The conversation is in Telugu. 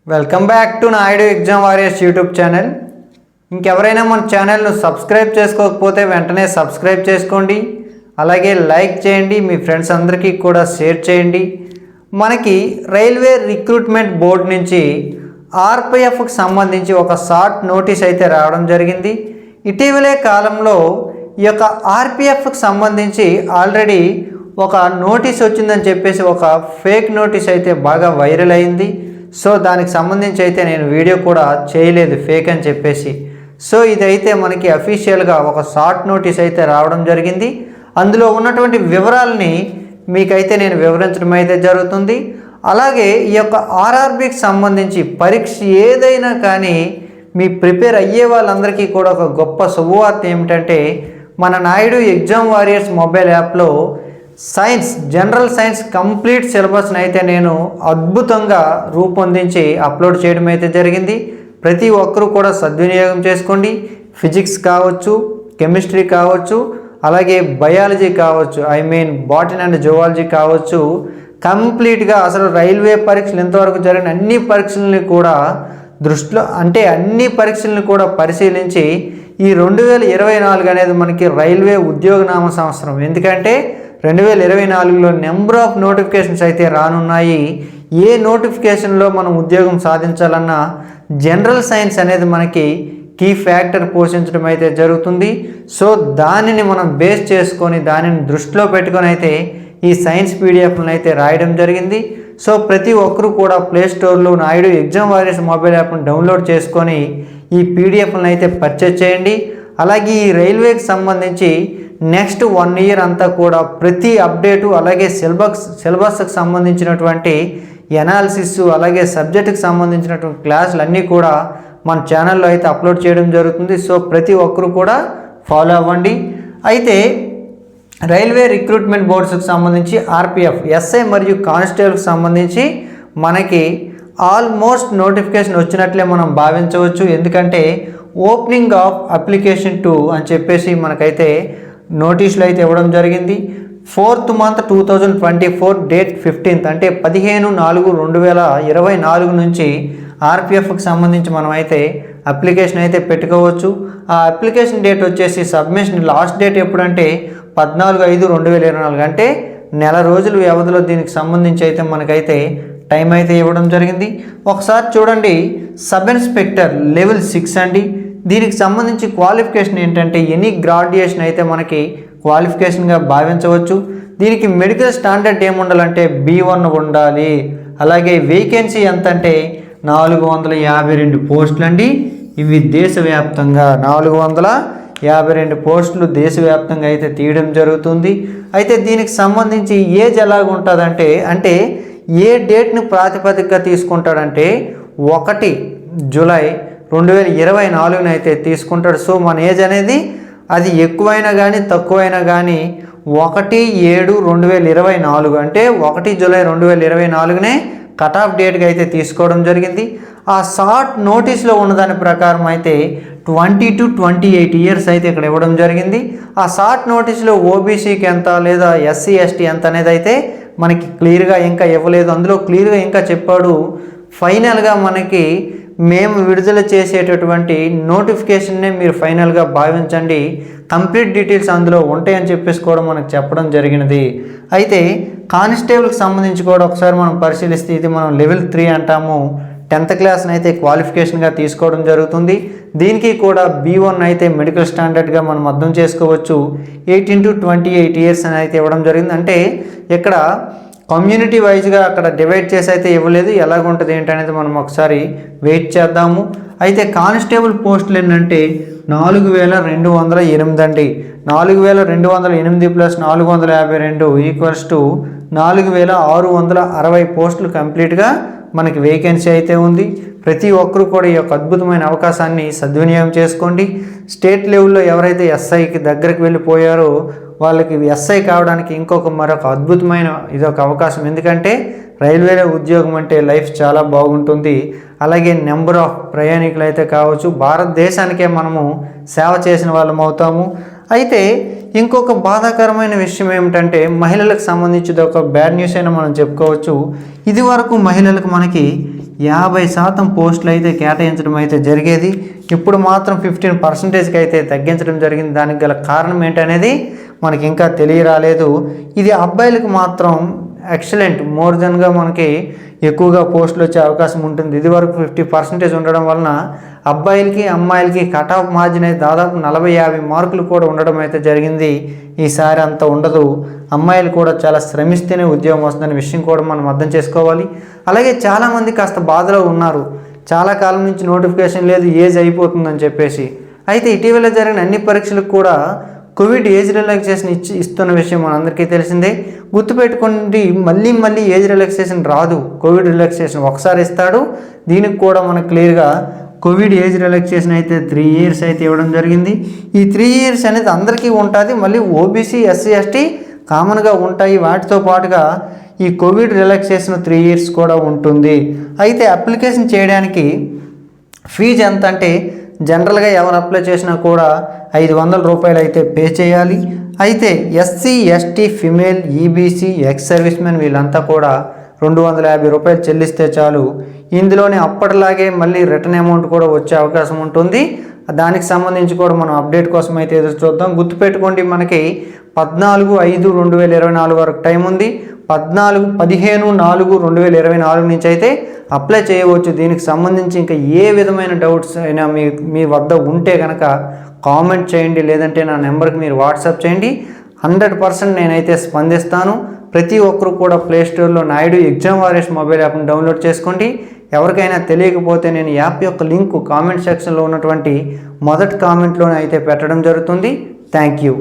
Welcome back to Naidu exam warriors YouTube channel. ఇంకెవరైనా మన ఛానల్ను సబ్స్క్రైబ్ చేసుకోకపోతే వెంటనే సబ్స్క్రైబ్ చేసుకోండి. అలాగే లైక్ చేయండి, మీ ఫ్రెండ్స్ అందరికీ కూడా షేర్ చేయండి. మనకి రైల్వే రిక్రూట్మెంట్ బోర్డు నుంచి ఆర్పిఎఫ్కి సంబంధించి ఒక షార్ట్ నోటీస్ అయితే రావడం జరిగింది. ఇటీవలే కాలంలో ఈ యొక్క ఆర్పిఎఫ్కి సంబంధించి ఆల్రెడీ ఒక నోటీస్ వచ్చిందని చెప్పేసి ఒక ఫేక్ నోటీస్ అయితే బాగా వైరల్ అయింది. సో దానికి సంబంధించి అయితే నేను వీడియో కూడా చేయలేదు ఫేక్ అని చెప్పేసి. సో ఇదైతే మనకి అఫీషియల్గా ఒక షార్ట్ నోటీస్ అయితే రావడం జరిగింది. అందులో ఉన్నటువంటి వివరాలని మీకైతే నేను వివరించడం అయితే జరుగుతుంది. అలాగే ఈ యొక్క ఆర్ఆర్బికి సంబంధించి పరీక్ష ఏదైనా కానీ మీ ప్రిపేర్ అయ్యే వాళ్ళందరికీ కూడా ఒక గొప్ప శుభవార్త ఏమిటంటే, మన నాయుడు ఎగ్జామ్ వారియర్స్ మొబైల్ యాప్లో సైన్స్, జనరల్ సైన్స్ కంప్లీట్ సిలబస్ని అయితే నేను అద్భుతంగా రూపొందించి అప్లోడ్ చేయడం అయితే జరిగింది. ప్రతి ఒక్కరూ కూడా సద్వినియోగం చేసుకోండి. ఫిజిక్స్ కావచ్చు, కెమిస్ట్రీ కావచ్చు, అలాగే బయాలజీ కావచ్చు, బాటనీ అండ్ జువాలజీ కావచ్చు, కంప్లీట్గా అసలు రైల్వే పరీక్షలు ఇంతవరకు జరిగిన అన్ని పరీక్షలని కూడా దృష్టిలో అన్ని పరీక్షలను కూడా పరిశీలించి ఈ 2024 అనేది మనకి రైల్వే ఉద్యోగనామ సంవత్సరం. ఎందుకంటే 2024లో నెంబర్ ఆఫ్ నోటిఫికేషన్స్ అయితే రానున్నాయి. ఏ నోటిఫికేషన్లో మనం ఉద్యోగం సాధించాలన్నా జనరల్ సైన్స్ అనేది మనకి కీ ఫ్యాక్టర్ పోషించడం అయితే జరుగుతుంది. సో దానిని మనం బేస్ చేసుకొని దానిని దృష్టిలో పెట్టుకొని అయితే ఈ సైన్స్ పీడిఎఫ్లను అయితే రాయడం జరిగింది. సో ప్రతి ఒక్కరూ కూడా ప్లేస్టోర్లో నాయుడు ఎగ్జామ్ వారియర్స్ మొబైల్ యాప్ను డౌన్లోడ్ చేసుకొని ఈ పీడిఎఫ్లను అయితే పర్చేజ్ చేయండి. అలాగే ఈ రైల్వేకి సంబంధించి నెక్స్ట్ 1 ఇయర్ అంతా కూడా ప్రతి అప్డేటు, అలాగే సిలబస్కి సంబంధించినటువంటి ఎనాలిసిస్, అలాగే సబ్జెక్టుకి సంబంధించినటువంటి క్లాసులు అన్నీ కూడా మన ఛానల్లో అయితే అప్లోడ్ చేయడం జరుగుతుంది. సో ప్రతి ఒక్కరు కూడా ఫాలో అవ్వండి. అయితే రైల్వే రిక్రూట్మెంట్ బోర్డ్స్కి సంబంధించి ఆర్పిఎఫ్, ఎస్ఐ మరియు కానిస్టేబుల్కి సంబంధించి మనకి ఆల్మోస్ట్ నోటిఫికేషన్ వచ్చినట్లే మనం భావించవచ్చు. ఎందుకంటే ఓపెనింగ్ ఆఫ్ అప్లికేషన్ 2 అని చెప్పేసి మనకైతే నోటీసులు అయితే ఇవ్వడం జరిగింది. 4th month 2024 డేట్ 15th అంటే 15/4/2024 నుంచి ఆర్పిఎఫ్కి సంబంధించి మనం అయితే అప్లికేషన్ అయితే పెట్టుకోవచ్చు. ఆ అప్లికేషన్ డేట్ వచ్చేసి సబ్మిషన్ లాస్ట్ డేట్ ఎప్పుడంటే 14/5/2024 అంటే నెల రోజుల వ్యవధిలో దీనికి సంబంధించి అయితే మనకైతే టైం అయితే ఇవ్వడం జరిగింది. ఒకసారి చూడండి, సబ్ ఇన్స్పెక్టర్ లెవెల్ 6 అండి. దీనికి సంబంధించి క్వాలిఫికేషన్ ఏంటంటే ఎనీ గ్రాడ్యుయేషన్ అయితే మనకి క్వాలిఫికేషన్గా భావించవచ్చు. దీనికి మెడికల్ స్టాండర్డ్ ఏముండాలంటే B1 ఉండాలి. అలాగే వేకెన్సీ ఎంత అంటే 452 పోస్టులు అండి. ఇవి దేశవ్యాప్తంగా 452 పోస్టులు దేశవ్యాప్తంగా అయితే తీయడం జరుగుతుంది. అయితే దీనికి సంబంధించి ఏజ్ ఎలాగుంటుందంటే ఏ డేట్ను ప్రాతిపదికగా తీసుకుంటాడంటే 1 జూలై 2024 అయితే తీసుకుంటాడు. సో మన ఏజ్ అనేది అది ఎక్కువైనా కానీ తక్కువైనా కానీ 1/7/2024 అంటే 1 జూలై 2024నే కట్ ఆఫ్ డేట్గా అయితే తీసుకోవడం జరిగింది. ఆ షార్ట్ నోటీస్లో ఉన్నదాని ప్రకారం అయితే 20 to 28 ఇయర్స్ అయితే ఇక్కడ ఇవ్వడం జరిగింది. ఆ షార్ట్ నోటీస్లో ఓబీసీకి ఎంత లేదా ఎస్సీ ఎస్టీ ఎంత అనేది అయితే మనకి క్లియర్గా ఇంకా ఇవ్వలేదు. అందులో క్లియర్గా ఇంకా చెప్పాడు, ఫైనల్గా మనకి మేము విడుదల చేసేటటువంటి నోటిఫికేషన్నే మీరు ఫైనల్గా భావించండి, కంప్లీట్ డీటెయిల్స్ అందులో ఉంటాయని చెప్పేసి కూడా మనకు చెప్పడం జరిగినది. అయితే కానిస్టేబుల్కి సంబంధించి కూడా ఒకసారి మనం పరిశీలిస్తే ఇది మనం లెవెల్ 3 అంటాము. 10th క్లాస్ని అయితే క్వాలిఫికేషన్గా తీసుకోవడం జరుగుతుంది. దీనికి కూడా B1 అయితే మెడికల్ స్టాండర్డ్గా మనం అర్థం చేసుకోవచ్చు. 18 to 28 ఇయర్స్ అని అయితే ఇవ్వడం జరిగింది. అంటే ఇక్కడ కమ్యూనిటీ వైజ్గా అక్కడ డివైడ్ చేసి అయితే ఇవ్వలేదు. ఎలాగుంటుంది ఏంటనేది మనం ఒకసారి వెయిట్ చేద్దాము. అయితే కానిస్టేబుల్ పోస్టులు ఏంటంటే 4208 అండి. 4208 + 452 ఈక్వల్స్ టు 4660 పోస్టులు కంప్లీట్గా మనకి వేకెన్సీ అయితే ఉంది. ప్రతి ఒక్కరు కూడా ఈ యొక్క అద్భుతమైన అవకాశాన్ని సద్వినియోగం చేసుకోండి. స్టేట్ లెవెల్లో ఎవరైతే ఎస్ఐకి దగ్గరికి వెళ్ళిపోయారో వాళ్ళకి ఎస్ఐ కావడానికి మరొక అద్భుతమైన ఇదొక అవకాశం. ఎందుకంటే రైల్వేలో ఉద్యోగం అంటే లైఫ్ చాలా బాగుంటుంది. అలాగే నెంబర్ ఆఫ్ ప్రయాణికులు అయితే కావచ్చు, భారతదేశానికే మనము సేవ చేసిన వాళ్ళం అవుతాము. అయితే ఇంకొక బాధాకరమైన విషయం ఏమిటంటే మహిళలకు సంబంధించి ఒక బ్యాడ్ న్యూస్ అయినా మనం చెప్పుకోవచ్చు. ఇది వరకు మహిళలకు మనకి 50% పోస్టులు అయితే కేటాయించడం అయితే జరిగేది. ఇప్పుడు మాత్రం 15%కి అయితే తగ్గించడం జరిగింది. దానికి గల కారణం ఏంటనేది మనకి ఇంకా తెలియరాలేదు. ఇది అబ్బాయిలకు మాత్రం ఎక్సలెంట్, మోర్ దెన్గా మనకి ఎక్కువగా పోస్టులు వచ్చే అవకాశం ఉంటుంది. ఇది వరకు 50% ఉండడం వలన అబ్బాయిలకి అమ్మాయిలకి కట్ ఆఫ్ మార్జిన్ అయితే దాదాపు 40-50 మార్కులు కూడా ఉండడం అయితే జరిగింది. ఈసారి అంత ఉండదు. అమ్మాయిలు కూడా చాలా శ్రమిస్తేనే ఉద్యోగం వస్తుందనే విషయం కూడా మనం అర్థం చేసుకోవాలి. అలాగే చాలామంది కాస్త బాధలో ఉన్నారు. చాలా కాలం నుంచి నోటిఫికేషన్ లేదు, ఏజ్ అయిపోతుందని చెప్పేసి. అయితే ఇటీవల జరిగిన అన్ని పరీక్షలకు కూడా కోవిడ్ ఏజ్ రిలాక్సేషన్ ఇస్తున్న విషయం మనందరికీ తెలిసిందే. గుర్తుపెట్టుకోండి, మళ్ళీ ఏజ్ రిలాక్సేషన్ రాదు. కోవిడ్ రిలాక్సేషన్ ఒకసారి ఇస్తాడు. దీనికి కూడా మనకు క్లియర్గా కోవిడ్ ఏజ్ రిలాక్సేషన్ అయితే 3 years అయితే ఇవ్వడం జరిగింది. ఈ 3 years అనేది అందరికీ ఉంటుంది. మళ్ళీ ఓబీసీ, ఎస్సీ, ఎస్టీ కామన్గా ఉంటాయి. వాటితో పాటుగా ఈ కోవిడ్ రిలాక్సేషన్ 3 years కూడా ఉంటుంది. అయితే అప్లికేషన్ చేయడానికి ఫీజు ఎంత అంటే జనరల్గా ఎవరు అప్లై చేసినా కూడా 500 రూపాయలు అయితే పే చేయాలి. అయితే SC, ST, female, EBC, ex service men వీళ్ళంతా కూడా 250 రూపాయలు చెల్లిస్తే చాలు. ఇందులోనే అప్పటిలాగే మళ్ళీ రిటర్న్ అమౌంట్ కూడా వచ్చే అవకాశం ఉంటుంది. దానికి సంబంధించి కూడా మనం అప్డేట్ కోసం అయితే ఎదురు చూద్దాం. గుర్తుపెట్టుకోండి, మనకి 14/5/2024 వరకు టైం ఉంది. 15/4/2024 నుంచి అయితే అప్లై చేయవచ్చు. దీనికి సంబంధించి ఇంకా ఏ విధమైన డౌట్స్ అయినా మీ వద్ద ఉంటే కనుక కామెంట్ చేయండి, లేదంటే నా నెంబర్కి మీరు వాట్సాప్ చేయండి. 100% నేనైతే స్పందిస్తాను. ప్రతి ఒక్కరు కూడా ప్లేస్టోర్లో నాయుడు ఎగ్జామ్ వారియర్స్ మొబైల్ యాప్ని డౌన్లోడ్ చేసుకోండి. ఎవరికైనా తెలియకపోతే నేను యాప్ యొక్క లింక్ కామెంట్ సెక్షన్లో ఉన్నటువంటి మొదటి కామెంట్లోనే అయితే పెట్టడం జరుగుతుంది. Thank you.